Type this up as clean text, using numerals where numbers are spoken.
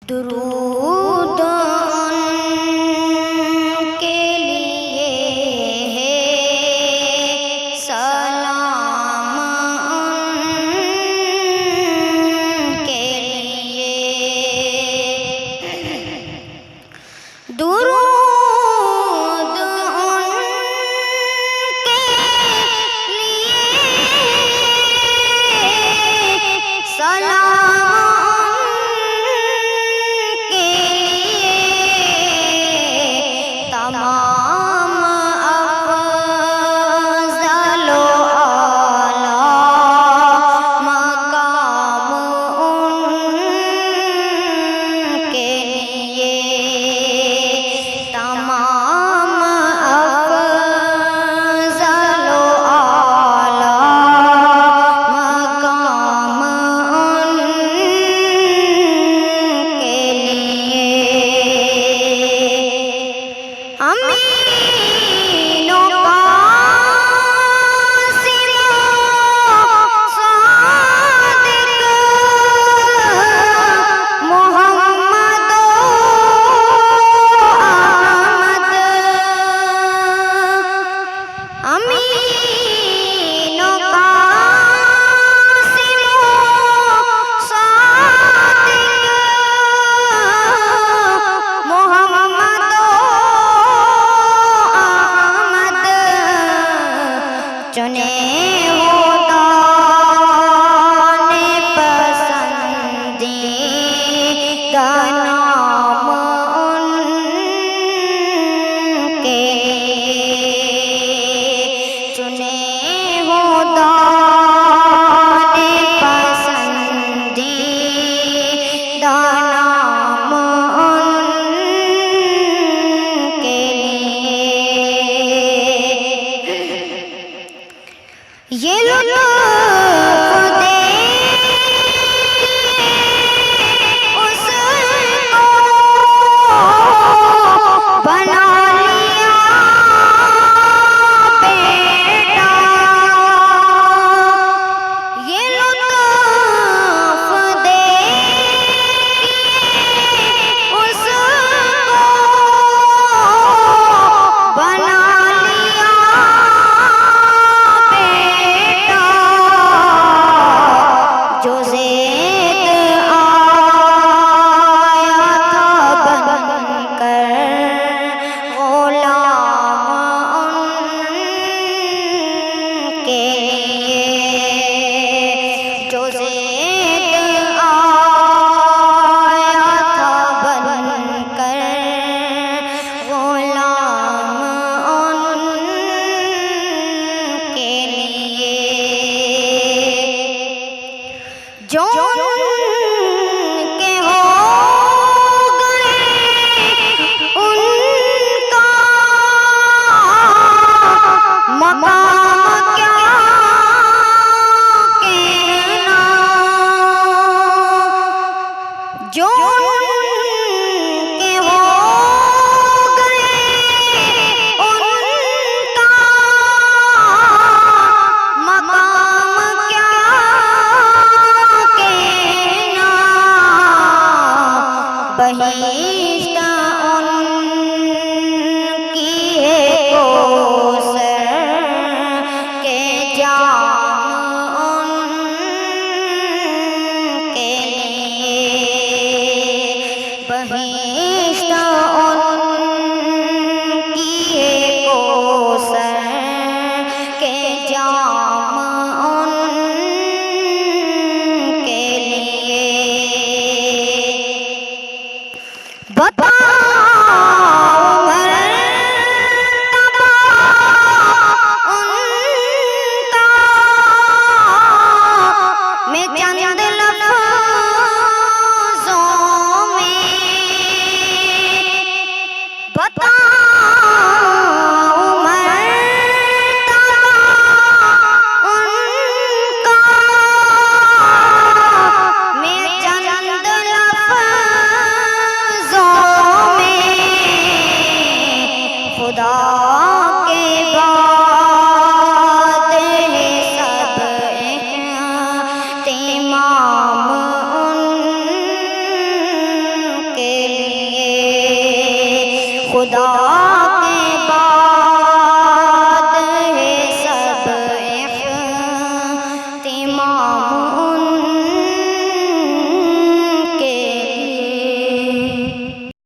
درود ان کے لیے ہے، سلام ان کے لیے، درود ان کے لیے، سلام تمام افضل و اعلیٰ مقام ان کے لیے، تمام افضل و اعلیٰ مقام ان کے لیے، امین و قاسم صادق محمد و احمد، امین و قاسم صادق محمد چنے ہوتا نے پسندیدہ نام ان کے لیے، چنے ہوتا نے پسندیدہ نام ان کے لیے، یہ لطف دیکھیے اس کو بنا لیا بیٹا، یہ لطف دیکھیے اس کو بنا لیا جو زید آیا تھا بن کر غلام ان کے لیے، جو زید آیا تھا بن کر غلام ان کے لیے، جو ان کے ہو گئے ان کا مقام کیا کہنا، جو ان کے ہو گئے ان کا مقام کیا کہنا، بہشت ان کی ہے کوثر کے جام ان کے لیے، بہشت ان کی ہے کوثر کے جام ان کے لیے، خدا کے